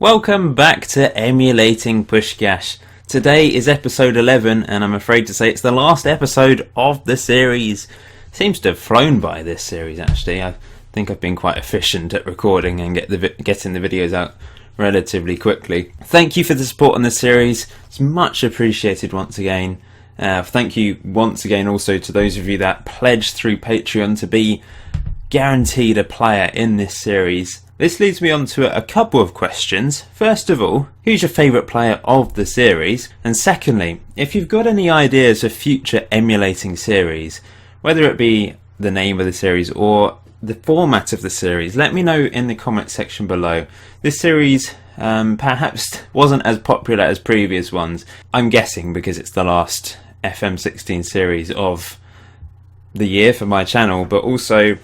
Welcome back to Emulating Puskas. Today is episode 11 and I'm afraid to say it's the last episode of the series. Seems to have flown by, this series actually. I think I've been quite efficient at recording and getting the videos out relatively quickly. Thank you for the support on this series. It's much appreciated once again. Thank you once again also to those of you that pledged through Patreon to be guaranteed a player in this series. This leads me on to a couple of questions. First of all, who's your favourite player of the series? And secondly, if you've got any ideas of future emulating series, whether it be the name of the series or the format of the series, let me know in the comment section below. This series perhaps wasn't as popular as previous ones. I'm guessing because it's the last FM16 series of the year for my channel, but also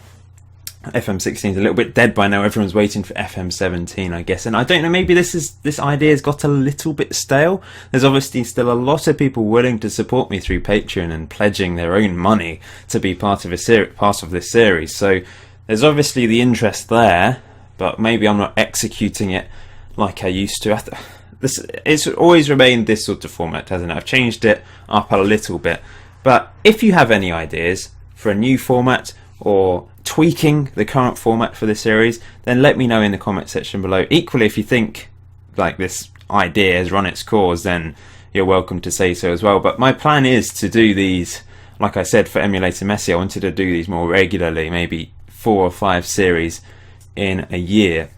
FM16 is a little bit dead by now. Everyone's waiting for FM17, I guess. And I don't know, maybe this idea's got a little bit stale. There's obviously still a lot of people willing to support me through Patreon and pledging their own money to be part of this series. So there's obviously the interest there, but maybe I'm not executing it like I used to. It's always remained this sort of format, hasn't it? I've changed it up a little bit. But if you have any ideas for a new format or tweaking the current format for the series, then let me know in the comment section below. Equally, if you think like this idea has run its course, then you're welcome to say so as well. But my plan is to do these, like I said, for Emulator Messi. I wanted to do these more regularly, maybe 4 or 5 series in a year.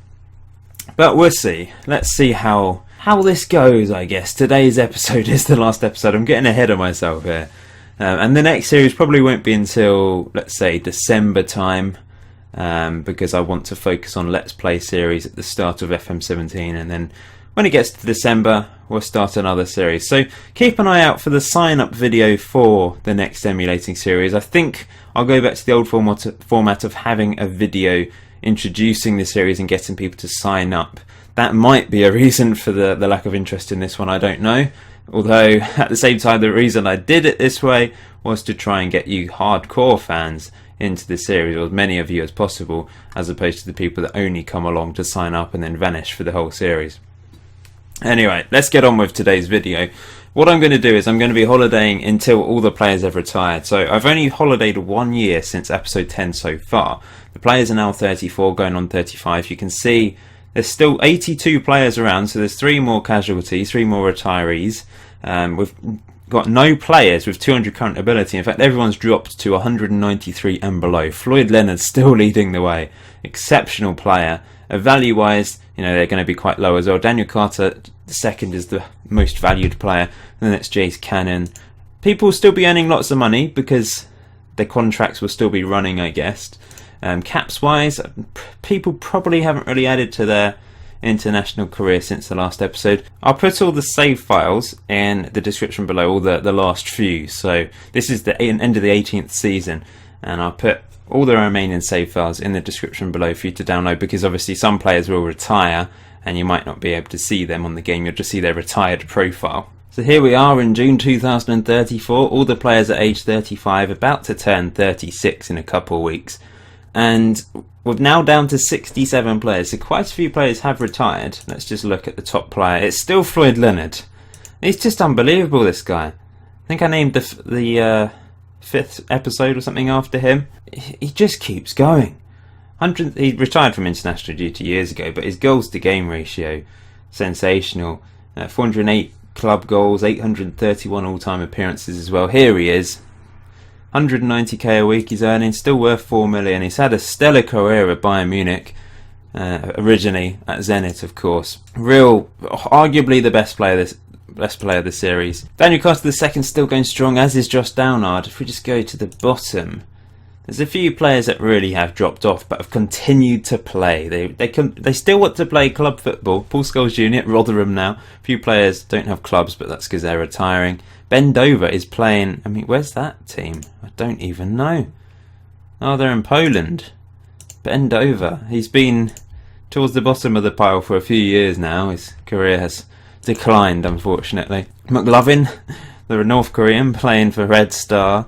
But we'll see. Let's see how this goes, I guess. Today's episode is the last episode. I'm getting ahead of myself here. And the next series probably won't be until, let's say, December time, because I want to focus on Let's Play series at the start of FM17, and then when it gets to December, we'll start another series. So keep an eye out for the sign-up video for the next emulating series. I think I'll go back to the old format of having a video introducing the series and getting people to sign up. That might be a reason for the lack of interest in this one, I don't know. Although, at the same time, the reason I did it this way was to try and get you hardcore fans into the series, or as many of you as possible, as opposed to the people that only come along to sign up and then vanish for the whole series. Anyway, let's get on with today's video. What I'm going to do is I'm going to be holidaying until all the players have retired. So I've only holidayed 1 year since episode 10 so far. The players are now 34, going on 35. You can see there's still 82 players around, so there's 3 more casualties, 3 more retirees. We've got no players with 200 current ability. In fact, everyone's dropped to 193 and below. Floyd Leonard's still leading the way. Exceptional player. Value-wise, they're going to be quite low as well. Daniel Carter, the second, is the most valued player. And then it's Jace Cannon. People will still be earning lots of money because their contracts will still be running, I guess. Caps wise, people probably haven't really added to their international career since the last episode. I'll put all the save files in the description below, all the last few. So this is the end of the 18th season, and I'll put all the remaining save files in the description below for you to download, because obviously some players will retire and you might not be able to see them on the game. You'll just see their retired profile. So here we are in June 2034. All the players at age 35, about to turn 36 in a couple of weeks. And we're now down to 67 players, so quite a few players have retired. Let's just look at the top player. It's still Floyd Leonard. He's just unbelievable, this guy. I think I named the 5th episode or something after him. He just keeps going. He retired from international duty years ago, but his goals to game ratio, sensational. 408 club goals, 831 all-time appearances as well. Here he is. 190k a week he's earning, still worth 4 million. He's had a stellar career at Bayern Munich, originally at Zenit, of course. Arguably the best player of the series. Daniel Carter II still going strong, as is Josh Downard. If we just go to the bottom, there's a few players that really have dropped off but have continued to play. They still want to play club football. Paul Scholes Jr. at Rotherham now. A few players don't have clubs, but that's because they're retiring. Ben Dover is playing. Where's that team? I don't even know. Oh, they're in Poland. Ben Dover. He's been towards the bottom of the pile for a few years now. His career has declined, unfortunately. McLovin, the North Korean, playing for Red Star,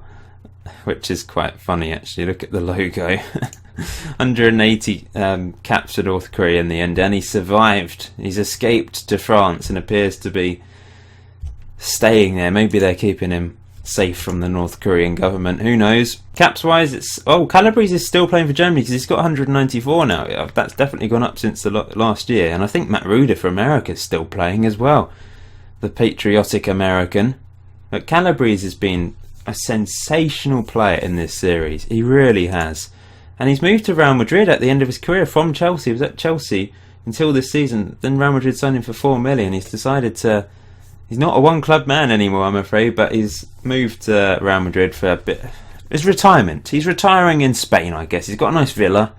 which is quite funny actually. Look at the logo. 180 caps for North Korea in the end, and he survived. He's escaped to France and appears to be staying there. Maybe they're keeping him safe from the North Korean government. Who knows? Caps wise, it's Calabrese is still playing for Germany because he's got 194 now. That's definitely gone up since the last year, and I think Matt Ruder for America is still playing as well, the patriotic American. But Calabrese has been a sensational player in this series. He really has. And he's moved to Real Madrid at the end of his career from Chelsea. He was at Chelsea until this season. Then Real Madrid signed him for $4 million. He's decided to... He's not a one-club man anymore, I'm afraid, but he's moved to Real Madrid for a bit... His retirement. He's retiring in Spain, I guess. He's got a nice villa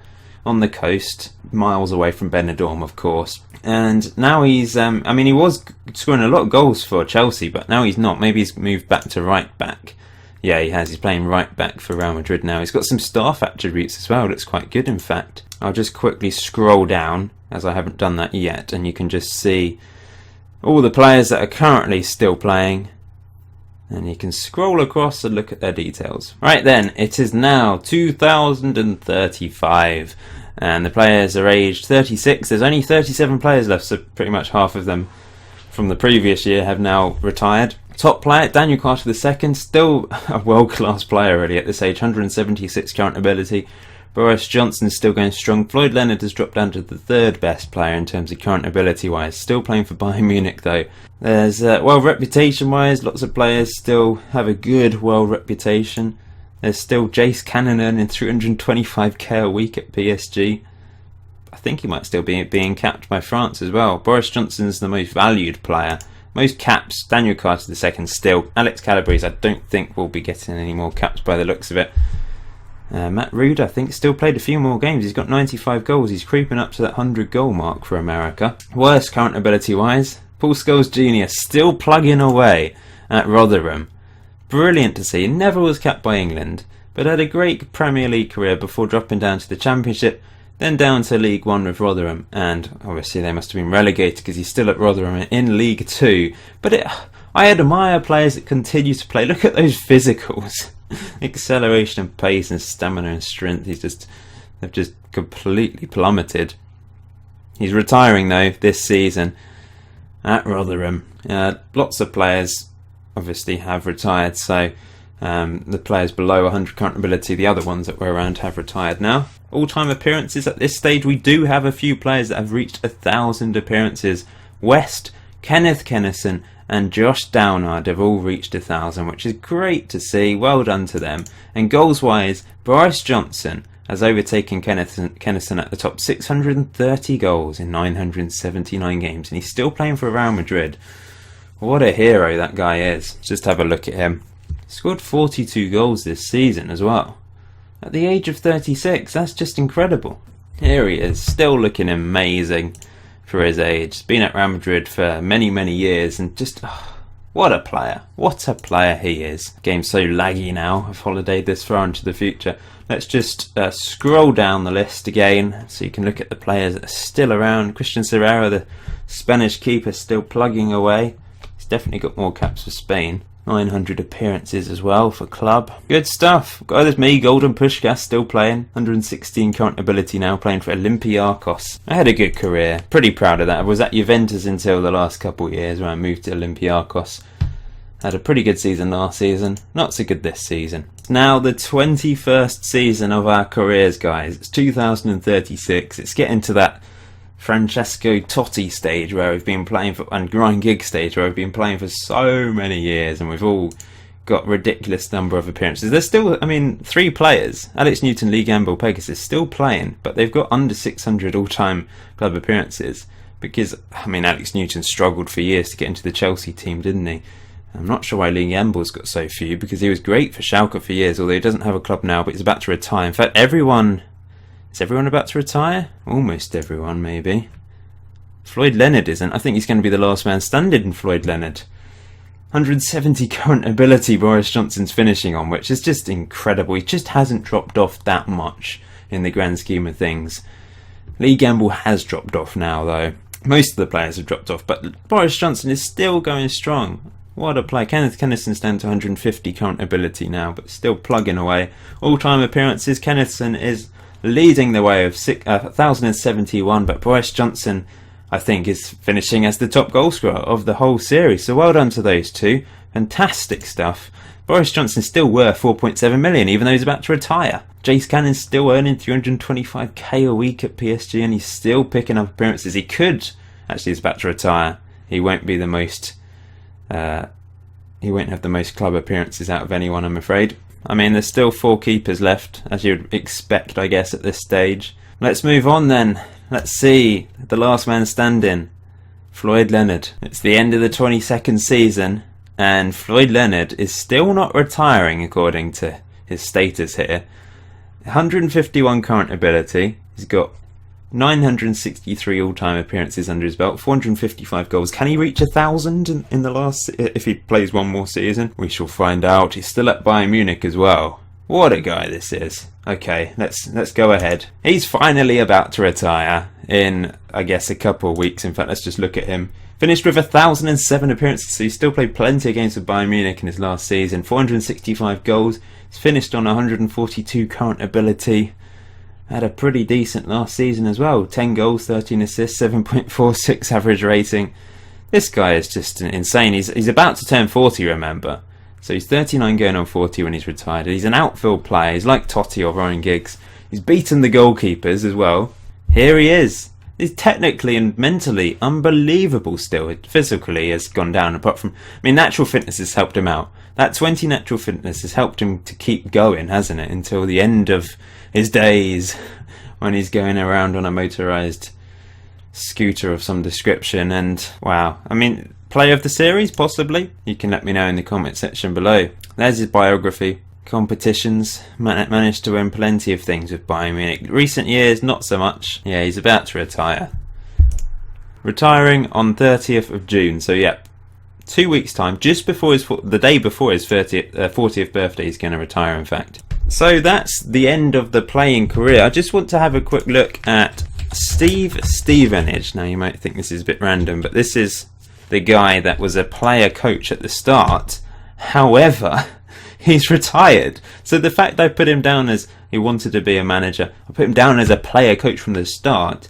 on the coast, miles away from Benidorm, of course. And now he's... he was scoring a lot of goals for Chelsea, but now he's not. Maybe he's moved back to right-back. Yeah, he has. He's playing right back for Real Madrid now. He's got some staff attributes as well. Looks quite good, in fact. I'll just quickly scroll down, as I haven't done that yet, and you can just see all the players that are currently still playing. And you can scroll across and look at their details. Right then, it is now 2035, and the players are aged 36. There's only 37 players left, so pretty much half of them from the previous year have now retired. Top player, Daniel Carter II, still a world-class player really at this age, 176 current ability. Boris Johnson's still going strong. Floyd Leonard has dropped down to the third best player in terms of current ability-wise. Still playing for Bayern Munich though. There's, reputation-wise, lots of players still have a good world reputation. There's still Jace Cannon earning 325k a week at PSG. I think he might still be being capped by France as well. Boris Johnson's the most valued player. Most caps, Daniel Carter II still. Alex Calabrese I don't think will be getting any more caps by the looks of it. Matt Rude I think still played a few more games. He's got 95 goals. He's creeping up to that 100 goal mark for America. Worst current ability wise, Puskas Jr. still plugging away at Rotherham. Brilliant to see. Never was capped by England, but had a great Premier League career before dropping down to the Championship, then down to League One with Rotherham, and obviously they must have been relegated because he's still at Rotherham in League Two. But I admire players that continue to play. Look at those physicals. Acceleration and pace and stamina and strength. They've just completely plummeted. He's retiring though this season at Rotherham. Lots of players obviously have retired, so the players below 100 current ability, the other ones that were around, have retired now. All-time appearances at this stage, we do have a few players that have reached 1,000 appearances. West, Kenneth Kennison and Josh Downard have all reached 1,000, which is great to see. Well done to them. And goals-wise, Boris Johnson has overtaken Kennison at the top, 630 goals in 979 games, and he's still playing for Real Madrid. What a hero that guy is. Just have a look at him. He scored 42 goals this season as well. At the age of 36, that's just incredible. Here he is, still looking amazing for his age. Been at Real Madrid for many, many years, and just, what a player. What a player he is. Game's so laggy now, I've holidayed this far into the future. Let's just scroll down the list again, so you can look at the players that are still around. Christian Serrero, the Spanish keeper, still plugging away. He's definitely got more caps for Spain. 900 appearances as well for club. Good stuff. There's me, Golden Puskas, still playing. 116 current ability now, playing for Olympiacos. I had a good career. Pretty proud of that. I was at Juventus until the last couple of years when I moved to Olympiacos. Had a pretty good season last season. Not so good this season. It's now the 21st season of our careers, guys. It's 2036. It's getting to that Francesco Totti stage where we've been playing for, and Ryan Giggs stage where we've been playing for so many years, and we've all got ridiculous number of appearances. There's still, 3 players. Alex Newton, Lee Gamble, Pegasus still playing, but they've got under 600 all-time club appearances because, Alex Newton struggled for years to get into the Chelsea team, didn't he? I'm not sure why Lee Gamble's got so few, because he was great for Schalke for years, although he doesn't have a club now, but he's about to retire. In fact, is everyone about to retire? Almost everyone, maybe. Floyd Leonard isn't. I think he's going to be the last man standing, Floyd Leonard. 170 current ability Boris Johnson's finishing on, which is just incredible. He just hasn't dropped off that much in the grand scheme of things. Lee Gamble has dropped off now, though. Most of the players have dropped off, but Boris Johnson is still going strong. What a play. Kenneth Kennison's down to 150 current ability now, but still plugging away. All-time appearances, Kennison is leading the way of 1,071, but Boris Johnson, I think, is finishing as the top goal scorer of the whole series. So well done to those two. Fantastic stuff. Boris Johnson's still worth 4.7 million, even though he's about to retire. Jace Cannon's still earning 325k a week at PSG, and he's still picking up appearances. He could, actually, he's about to retire. He won't be the most, he won't have the most club appearances out of anyone, I'm afraid. I mean, there's still 4 keepers left, as you'd expect, I guess, at this stage. Let's move on then. Let's see, the last man standing, Floyd Leonard. It's the end of the 22nd season, and Floyd Leonard is still not retiring according to his status here. 151 current ability, he's got 963 all-time appearances under his belt, 455 goals. Can he reach 1,000 in the last, if he plays one more season? We shall find out. He's still at Bayern Munich as well. What a guy this is. Okay, let's go ahead. He's finally about to retire in, I guess, a couple of weeks. In fact, let's just look at him. Finished with 1,007 appearances, so he still played plenty against Bayern Munich in his last season. 465 goals. He's finished on 142 current ability. Had a pretty decent last season as well. 10 goals, 13 assists, 7.46 average rating. This guy is just insane. He's about to turn 40, remember. So he's 39 going on 40 when he's retired. He's an outfield player. He's like Totti or Ryan Giggs. He's beaten the goalkeepers as well. Here he is. He's technically and mentally unbelievable still. Physically he has gone down, apart from, I mean, natural fitness has helped him out. That 20 natural fitness has helped him to keep going, hasn't it? Until the end of his days, when he's going around on a motorised scooter of some description. And wow, I mean, play of the series, possibly? You can let me know in the comment section below. There's his biography. Competitions, managed to win plenty of things with Bayern Munich. Recent years, not so much. Yeah, he's about to retire. Retiring on 30th of June, so yeah, 2 weeks time, just before the day before his 40th birthday, he's going to retire, in fact. So that's the end of the playing career. I just want to have a quick look at Steve Stevenage. Now you might think this is a bit random, but this is the guy that was a player coach at the start. However, he's retired. So the fact I put him down as he wanted to be a manager, I put him down as a player coach from the start.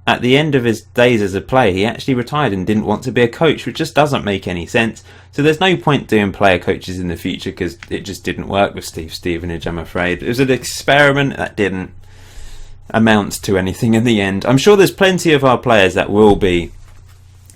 At the end of his days as a player, he actually retired and didn't want to be a coach, which just doesn't make any sense. So there's no point doing player coaches in the future, because it just didn't work with Steve Stevenage, I'm afraid. It was an experiment that didn't amount to anything in the end. I'm sure there's plenty of our players that will be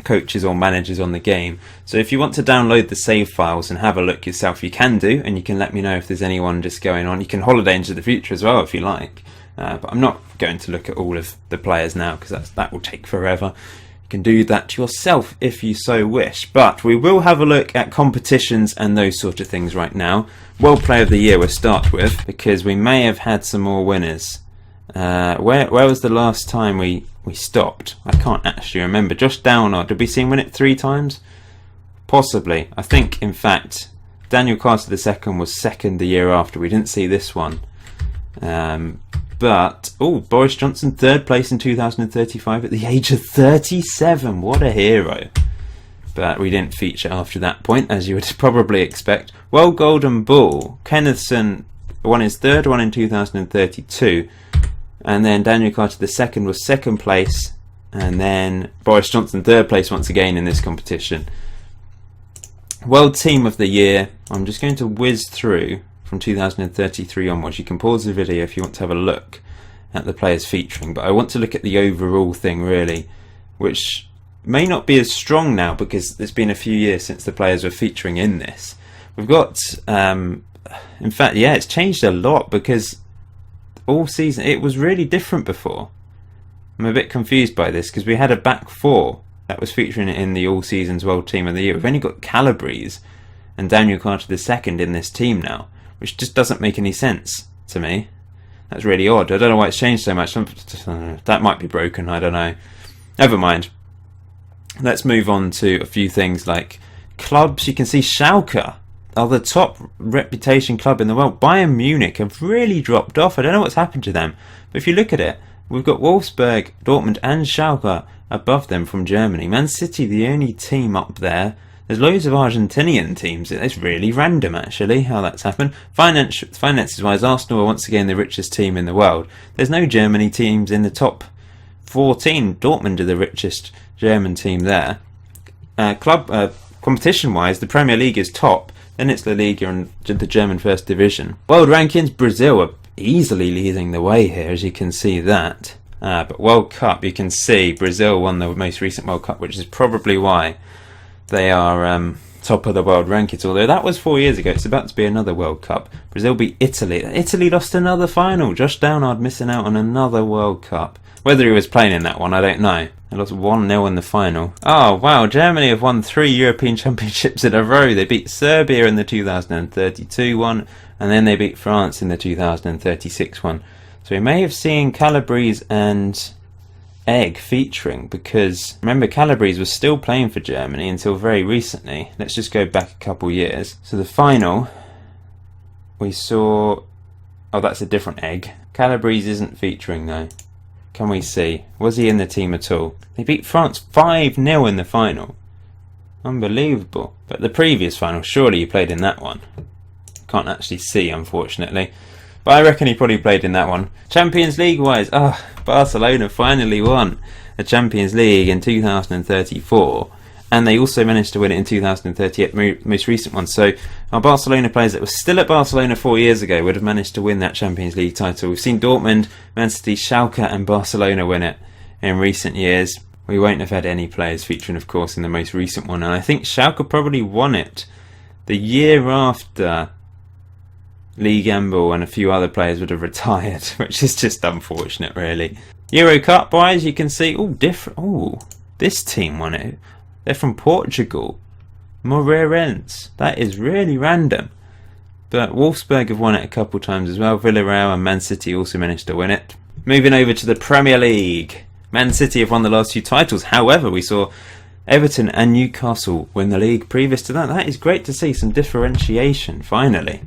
coaches or managers on the game. So if you want to download the save files and have a look yourself, you can do, and you can let me know if there's anyone just going on. You can holiday into the future as well if you like. But I'm not going to look at all of the players now, because that will take forever. You can do that yourself if you so wish. But we will have a look at competitions and those sort of things right now. World Player of the Year we'll start with, because we may have had some more winners. Where was the last time we stopped? I can't actually remember. Josh Downard, did we see him win it 3 times? Possibly. I think, in fact, Daniel Carter II was second the year after. We didn't see this one. But, Boris Johnson, 3rd place in 2035 at the age of 37. What a hero. But we didn't feature after that point, as you would probably expect. World Golden Ball, Kennethson won his 3rd one in 2032. And then Daniel Carter II was 2nd place. And then Boris Johnson 3rd place once again in this competition. World Team of the Year, I'm just going to whiz through from 2033 onwards. You can pause the video if you want to have a look at the players featuring, but I want to look at the overall thing really, which may not be as strong now because it's been a few years since the players were featuring in this. We've got, in fact, yeah, it's changed a lot, because all season it was really different before. I'm a bit confused by this, because we had a back 4 that was featuring in the All Seasons World Team of the Year. We've only got Calabrese and Daniel Carter II in this team now, which just doesn't make any sense to me. That's really odd. I don't know why it's changed so much. That might be broken, I don't know. Never mind. Let's move on to a few things like clubs. You can see Schalke are the top reputation club in the world. Bayern Munich have really dropped off. I don't know what's happened to them. But if you look at it, we've got Wolfsburg, Dortmund and Schalke above them from Germany. Man City, the only team up there There's loads of Argentinian teams. It's really random, actually, how that's happened. Finances-wise, Arsenal are once again the richest team in the world. There's no Germany teams in the top 14. Dortmund are the richest German team there. Competition-wise, the Premier League is top. Then it's La Liga and the German First Division. World rankings, Brazil are easily leading the way here, as you can see that. But World Cup, you can see Brazil won the most recent World Cup, which is probably why they are top of the world rankings. Although that was 4 years ago, it's about to be another World Cup. Brazil beat Italy. Italy lost another final. Josh Downard missing out on another World Cup. Whether he was playing in that one, I don't know. They lost 1-0 in the final. Oh, wow. Germany have won 3 European Championships in a row. They beat Serbia in the 2032 one, and then they beat France in the 2036 one. So we may have seen Calabrese and Egg featuring, because remember, Calabrese was still playing for Germany until very recently. Let's just go back a couple years. So the final, we saw... Oh, that's a different Egg. Calabrese isn't featuring though. Can we see? Was he in the team at all? They beat France 5-0 in the final. Unbelievable. But the previous final, surely he played in that one. Can't actually see, unfortunately. But I reckon he probably played in that one. Champions League wise, Barcelona finally won the Champions League in 2034. And they also managed to win it in 2038, most recent one. So our Barcelona players that were still at Barcelona 4 years ago would have managed to win that Champions League title. We've seen Dortmund, Man City, Schalke and Barcelona win it in recent years. We won't have had any players featuring, of course, in the most recent one. And I think Schalke probably won it the year after Lee Gamble and a few other players would have retired, which is just unfortunate, really. Euro Cup wise, you can see, this team won it. They're from Portugal. Moreirense. That is really random. But Wolfsburg have won it a couple times as well. Villarreal and Man City also managed to win it. Moving over to the Premier League. Man City have won the last 2 titles. However, we saw Everton and Newcastle win the league previous to that. That is great to see some differentiation, finally.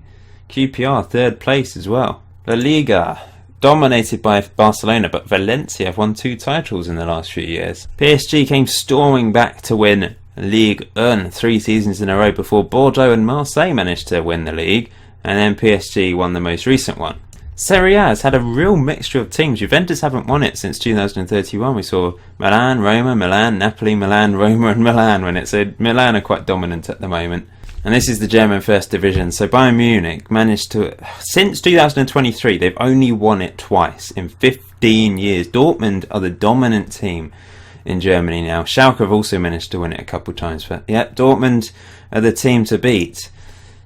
QPR, 3rd place as well. La Liga, dominated by Barcelona, but Valencia have won 2 titles in the last few years. PSG came storming back to win Ligue 1 3 seasons in a row before Bordeaux and Marseille managed to win the league, and then PSG won the most recent one. Serie A has had a real mixture of teams. Juventus haven't won it since 2031. We saw Milan, Roma, Milan, Napoli, Milan, Roma and Milan win it. So Milan are quite dominant at the moment. And this is the German First Division. So Bayern Munich managed to... Since 2023, they've only won it twice in 15 years. Dortmund are the dominant team in Germany now. Schalke have also managed to win it a couple times. But yeah, Dortmund are the team to beat.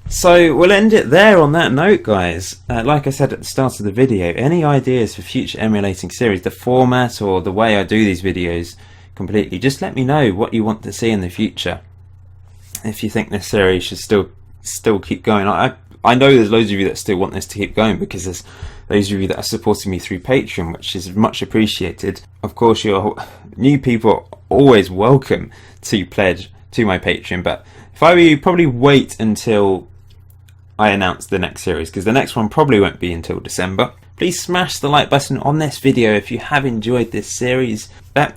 So we'll end it there on that note, guys. Like I said at the start of the video, any ideas for future emulating series, the format or the way I do these videos completely, just let me know what you want to see in the future. If you think this series should still keep going. I know there's loads of you that still want this to keep going, because there's those of you that are supporting me through Patreon, which is much appreciated. Of course, your new people are always welcome to pledge to my Patreon, but if I were you, probably wait until I announce the next series, because the next one probably won't be until December. Please smash the like button on this video if you have enjoyed this series.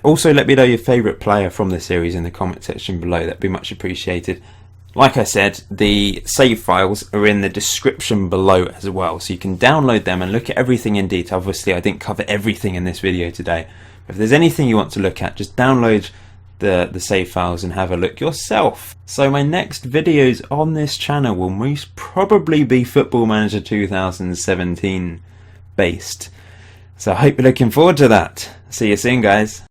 Also, let me know your favourite player from the series in the comment section below. That'd be much appreciated. Like I said, the save files are in the description below as well, so you can download them and look at everything in detail. Obviously, I didn't cover everything in this video today. If there's anything you want to look at, just download the save files and have a look yourself. So my next videos on this channel will most probably be Football Manager 2017 based. So I hope you're looking forward to that. See you soon, guys.